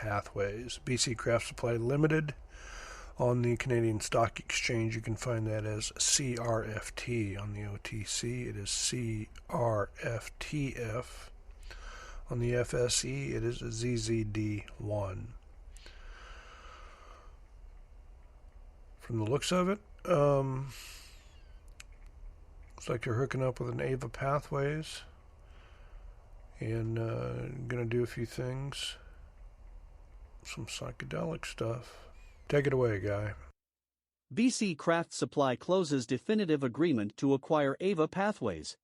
Pathways. BC Craft Supply Limited on the Canadian Stock Exchange. You can find that as CRFT. On the OTC, it is CRFTF. On the FSE, it is ZZD1. From the looks of it, looks like they're hooking up with an Ava Pathways and going to do a few things. Some psychedelic stuff. Take it away, Guy. BC Craft Supply closes definitive agreement to acquire Ava Pathways.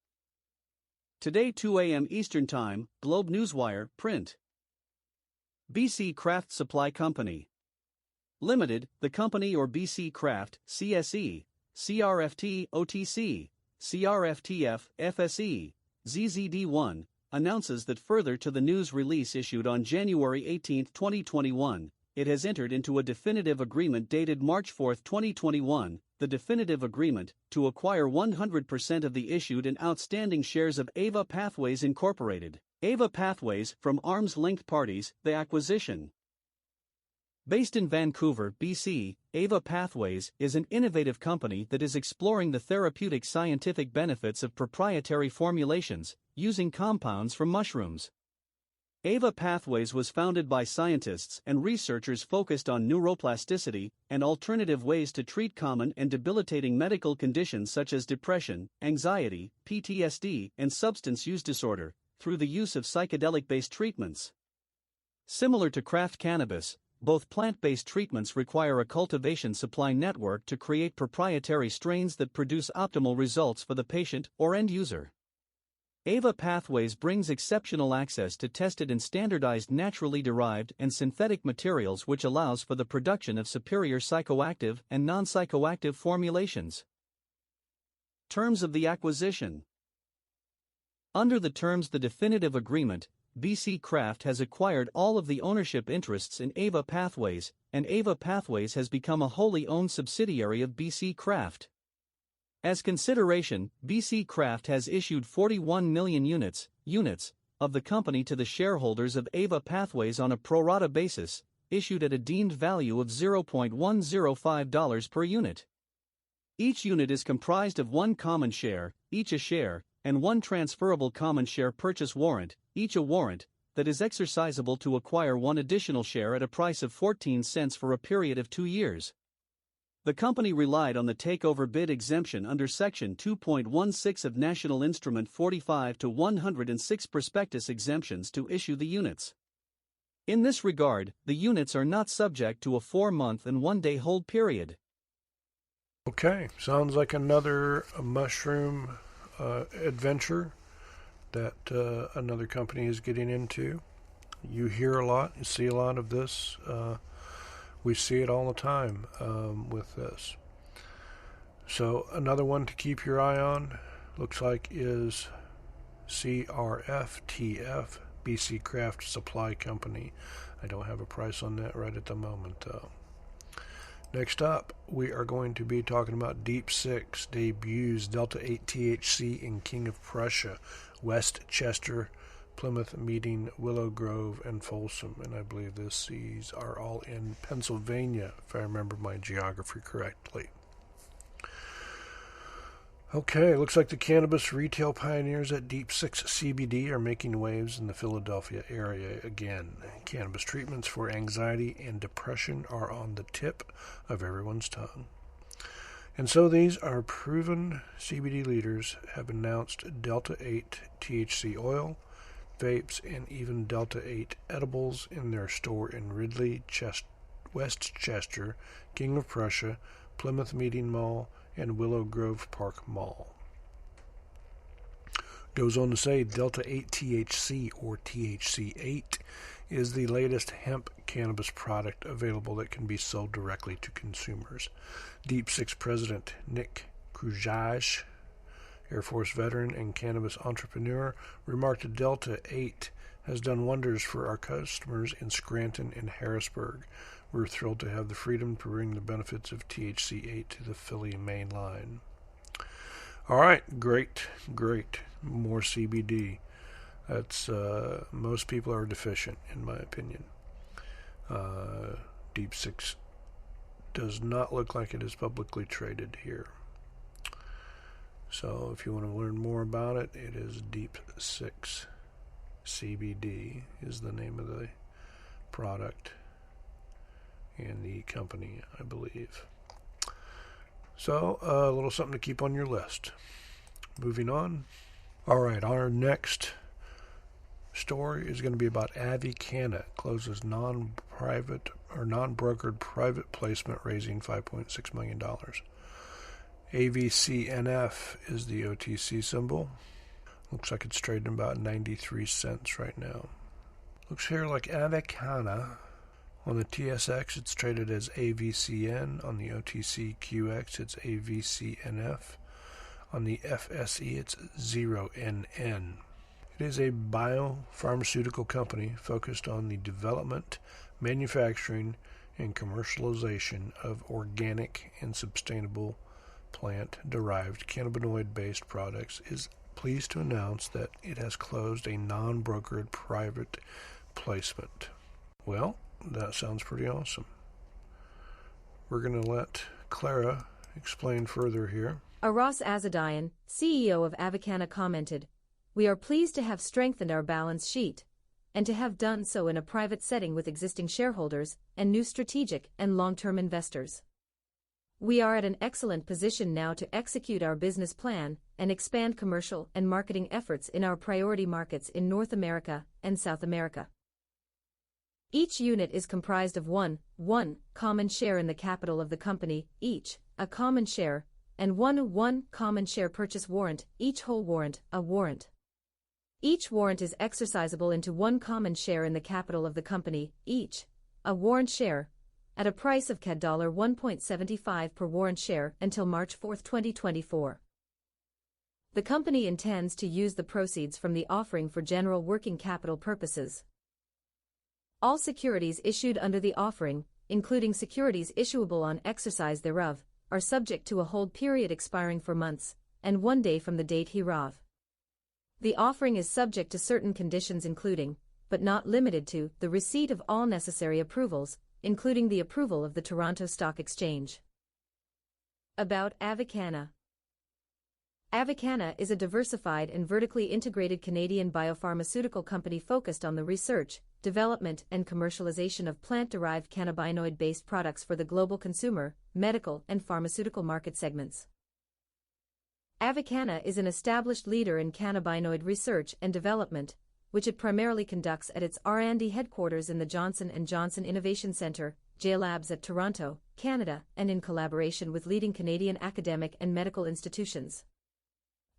Today 2 a.m. Eastern Time, Globe Newswire, print. BC Craft Supply Company Limited, the company or BC Craft, CSE, CRFT OTC, CRFTF FSE, ZZD1, announces that further to the news release issued on January 18, 2021, it has entered into a definitive agreement dated March 4, 2021, the definitive agreement to acquire 100% of the issued and outstanding shares of Ava Pathways Incorporated, Ava Pathways from arm's-length parties, the acquisition. Based in Vancouver, BC, Ava Pathways is an innovative company that is exploring the therapeutic scientific benefits of proprietary formulations using compounds from mushrooms. Ava Pathways was founded by scientists and researchers focused on neuroplasticity and alternative ways to treat common and debilitating medical conditions such as depression, anxiety, PTSD, and substance use disorder, through the use of psychedelic-based treatments. Similar to craft cannabis, both plant-based treatments require a cultivation supply network to create proprietary strains that produce optimal results for the patient or end user. Ava Pathways brings exceptional access to tested and standardized naturally derived and synthetic materials, which allows for the production of superior psychoactive and non-psychoactive formulations. Terms of the acquisition. Under the terms the definitive agreement, BC Craft has acquired all of the ownership interests in Ava Pathways, and Ava Pathways has become a wholly owned subsidiary of BC Craft. As consideration, BC Craft has issued 41 million units of the company to the shareholders of Ava Pathways on a pro rata basis, issued at a deemed value of $0.105 per unit. Each unit is comprised of one common share, each a share, and one transferable common share purchase warrant, each a warrant, that is exercisable to acquire one additional share at a price of 14 cents for a period of 2 years. The company relied on the takeover bid exemption under Section 2.16 of National Instrument 45-106 prospectus exemptions to issue the units. In this regard, the units are not subject to a 4-month and 1-day hold period. Okay, sounds like another mushroom adventure that another company is getting into. You hear a lot, you see a lot of this. We see it all the time with this. So another one to keep your eye on, looks like, is CRFTF, BC Craft Supply Company. I don't have a price on that right at the moment, though. Next up, we are going to be talking about Deep Six debuts Delta 8 THC in King of Prussia, Westchester, Plymouth Meeting, Willow Grove, and Folsom. And I believe these are all in Pennsylvania, if I remember my geography correctly. Okay, looks like the cannabis retail pioneers at Deep Six CBD are making waves in the Philadelphia area again. Cannabis treatments for anxiety and depression are on the tip of everyone's tongue. And so these are proven CBD leaders have announced Delta 8 THC oil, vapes, and even Delta 8 edibles in their store in Ridley, Westchester, King of Prussia, Plymouth Meeting Mall, and Willow Grove Park Mall. Goes on to say Delta 8 THC, or THC8, is the latest hemp cannabis product available that can be sold directly to consumers. Deep Six President Nick Krujaj, Air Force veteran and cannabis entrepreneur, remarked Delta 8 has done wonders for our customers in Scranton and Harrisburg. We're thrilled to have the freedom to bring the benefits of THC8 to the Philly main line. All right, great. More CBD. That's most people are deficient, in my opinion. Deep Six does not look like it is publicly traded here. So if you want to learn more about it, it is Deep Six CBD is the name of the product and the company, I believe. So a little something to keep on your list. Moving on. All right, our next story is going to be about Avicanna. Closes non-private or non-brokered private placement, raising $5.6 million. AVCNF is the OTC symbol. Looks like it's trading about 93 cents right now. Looks here like Avicanna. On the TSX, it's traded as AVCN. On the OTCQX, it's AVCNF. On the FSE, it's 0NN. It is a biopharmaceutical company focused on the development, manufacturing, and commercialization of organic and sustainable plant-derived cannabinoid-based products. Is pleased to announce that it has closed a non-brokered private placement. Well, that sounds pretty awesome. We're going to let Clara explain further here. Aras Azadian, CEO of Avicanna, commented, "We are pleased to have strengthened our balance sheet, and to have done so in a private setting with existing shareholders and new strategic and long-term investors. We are at an excellent position now to execute our business plan and expand commercial and marketing efforts in our priority markets in North America and South America. Each unit is comprised of one common share in the capital of the company, each a common share, and one common share purchase warrant, each whole warrant, a warrant. Each warrant is exercisable into one common share in the capital of the company, each a warrant share, at a price of CAD $1.75 per warrant share until March 4, 2024. The company intends to use the proceeds from the offering for general working capital purposes. All securities issued under the offering, including securities issuable on exercise thereof, are subject to a hold period expiring for months, and 1 day from the date hereof. The offering is subject to certain conditions including, but not limited to, the receipt of all necessary approvals, including the approval of the Toronto Stock Exchange. About Avicanna. Avicanna is a diversified and vertically integrated Canadian biopharmaceutical company focused on the research, development and commercialization of plant-derived cannabinoid-based products for the global consumer, medical and pharmaceutical market segments. Avicanna is an established leader in cannabinoid research and development, which it primarily conducts at its R&D headquarters in the Johnson & Johnson Innovation Centre, JLabs at Toronto, Canada, and in collaboration with leading Canadian academic and medical institutions.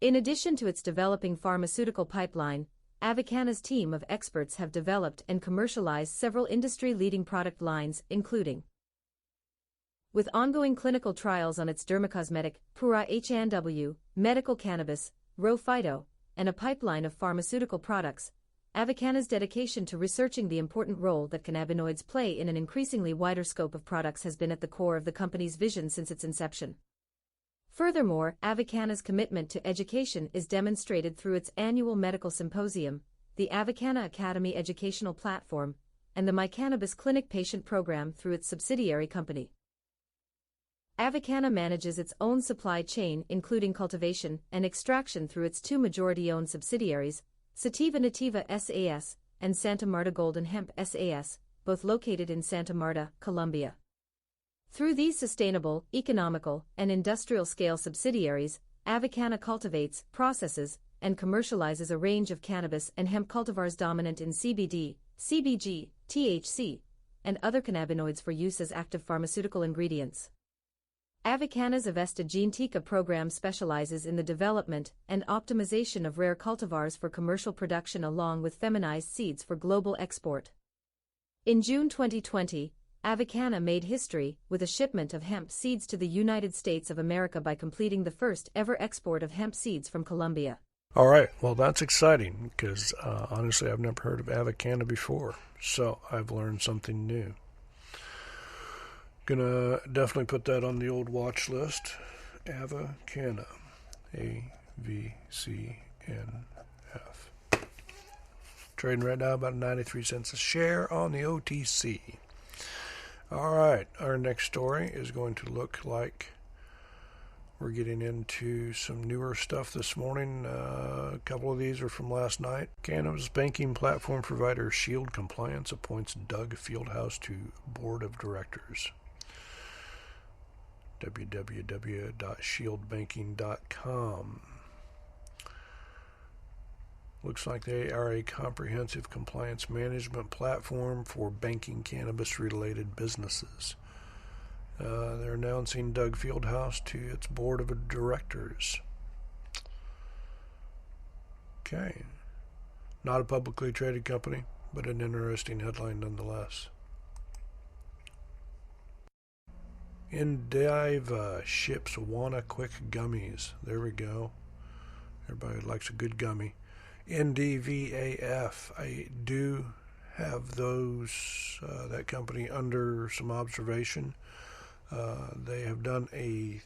In addition to its developing pharmaceutical pipeline, Avicanna's team of experts have developed and commercialized several industry-leading product lines, including with ongoing clinical trials on its dermocosmetic, Pura HNW, medical cannabis, Ro Phyto, and a pipeline of pharmaceutical products, Avicanna's dedication to researching the important role that cannabinoids play in an increasingly wider scope of products has been at the core of the company's vision since its inception. Furthermore, Avicanna's commitment to education is demonstrated through its annual medical symposium, the Avicanna Academy educational platform, and the My Cannabis Clinic patient program through its subsidiary company. Avicanna manages its own supply chain, including cultivation and extraction through its two majority-owned subsidiaries, Sativa Nativa SAS and Santa Marta Golden Hemp SAS, both located in Santa Marta, Colombia. Through these sustainable, economical, and industrial-scale subsidiaries, Avicanna cultivates, processes, and commercializes a range of cannabis and hemp cultivars dominant in CBD, CBG, THC, and other cannabinoids for use as active pharmaceutical ingredients. Avicanna's Avesta Genetica program specializes in the development and optimization of rare cultivars for commercial production along with feminized seeds for global export. In June 2020, Avicanna made history with a shipment of hemp seeds to the United States of America by completing the first ever export of hemp seeds from Colombia. All right, well that's exciting because honestly I've never heard of Avicanna before, so I've learned something new. Gonna definitely put that on the old watch list. Avicanna, AVCNF. Trading right now about 93 cents a share on the OTC. All right, our next story is going to look like we're getting into some newer stuff this morning. A couple of these are from last night. Cannabis banking platform provider Shield Compliance appoints Doug Fieldhouse to board of directors. www.shieldbanking.com. Looks like they are a comprehensive compliance management platform for banking cannabis-related businesses. They're announcing Doug Fieldhouse to its board of directors. Okay. Not a publicly traded company, but an interesting headline nonetheless. Indiva ships Wana Quick gummies. There we go. Everybody likes a good gummy. NDVAF. I do have that company under some observation. They have done a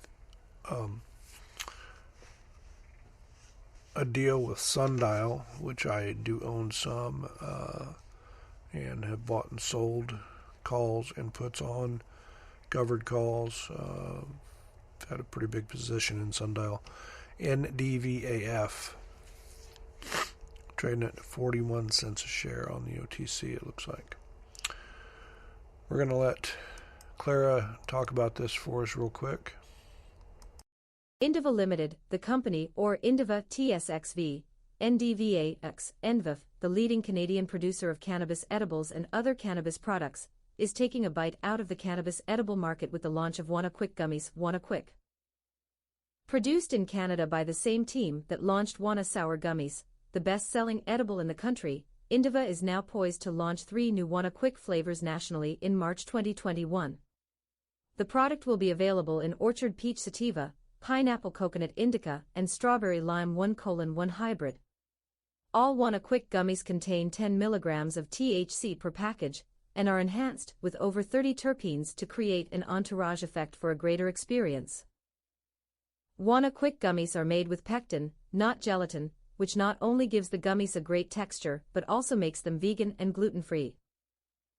deal with Sundial, which I do own some, and have bought and sold calls and puts on covered calls. Had a pretty big position in Sundial. NDVAF. Trading at 41 cents a share on the OTC, it looks like. We're going to let Clara talk about this for us real quick. Indiva Limited, the company, or Indiva TSXV, NDVAX, NVF, the leading Canadian producer of cannabis edibles and other cannabis products, is taking a bite out of the cannabis edible market with the launch of Wana Quick gummies, Wana Quick. Produced in Canada by the same team that launched Wana Sour gummies, the best-selling edible in the country, Indiva is now poised to launch 3 new Wana Quick flavors nationally in March 2021. The product will be available in Orchard Peach Sativa, Pineapple Coconut Indica, and Strawberry Lime 1:1 hybrid. All Wana Quick gummies contain 10 milligrams of THC per package and are enhanced with over 30 terpenes to create an entourage effect for a greater experience. Wana Quick gummies are made with pectin, not gelatin, which not only gives the gummies a great texture but also makes them vegan and gluten-free.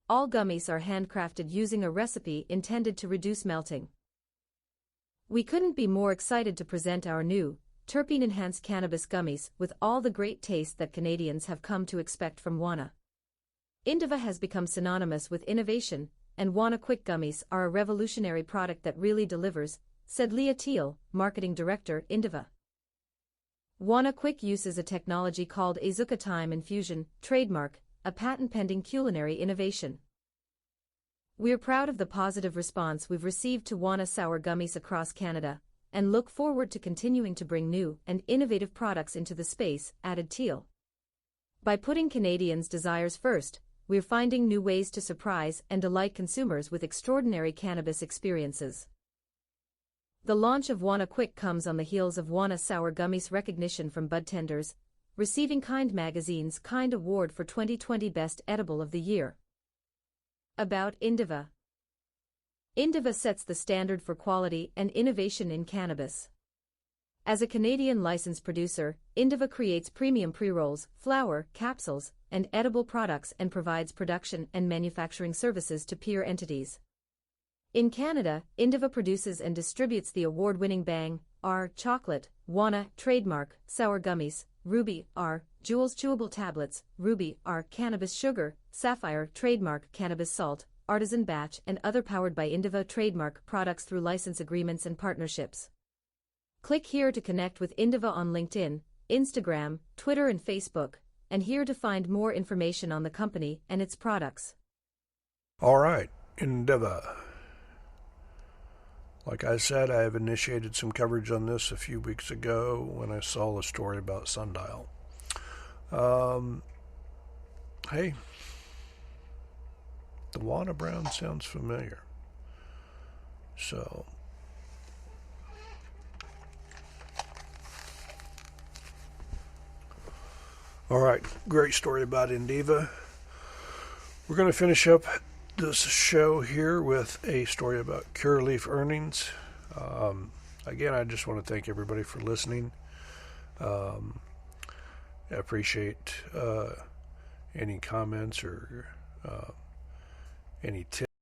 All gummies are handcrafted using a recipe intended to reduce melting. We couldn't be more excited to present our new, terpene-enhanced cannabis gummies with all the great taste that Canadians have come to expect from Wana. Indiva has become synonymous with innovation, and Wana Quick gummies are a revolutionary product that really delivers, said Leah Teal, Marketing Director, Indiva. Wana Quick uses a technology called Azuca Time Infusion, trademark, a patent-pending culinary innovation. We're proud of the positive response we've received to Wana Sour gummies across Canada, and look forward to continuing to bring new and innovative products into the space, added Teal. By putting Canadians' desires first, we're finding new ways to surprise and delight consumers with extraordinary cannabis experiences. The launch of Wana Quick comes on the heels of Wana Sour gummies recognition from budtenders, receiving Kind Magazine's Kind Award for 2020 Best Edible of the Year. About Indiva. Indiva sets the standard for quality and innovation in cannabis. As a Canadian licensed producer, Indiva creates premium pre-rolls, flower, capsules, and edible products and provides production and manufacturing services to peer entities. In Canada, Indiva produces and distributes the award-winning Bang, R, chocolate, Wana, trademark, sour gummies, Ruby, R, Jules chewable tablets, Ruby, R, cannabis sugar, Sapphire, trademark, cannabis salt, artisan batch, and other powered by Indiva trademark products through license agreements and partnerships. Click here to connect with Indiva on LinkedIn, Instagram, Twitter and Facebook, and here to find more information on the company and its products. All right, Indiva. Like I said, I have initiated some coverage on this a few weeks ago when I saw the story about Sundial. Hey, the Wana Brown sounds familiar. So, all right, great story about Indiva. We're going to finish up this show here with a story about Curaleaf earnings. Again, I just want to thank everybody for listening. I appreciate any comments or any tips.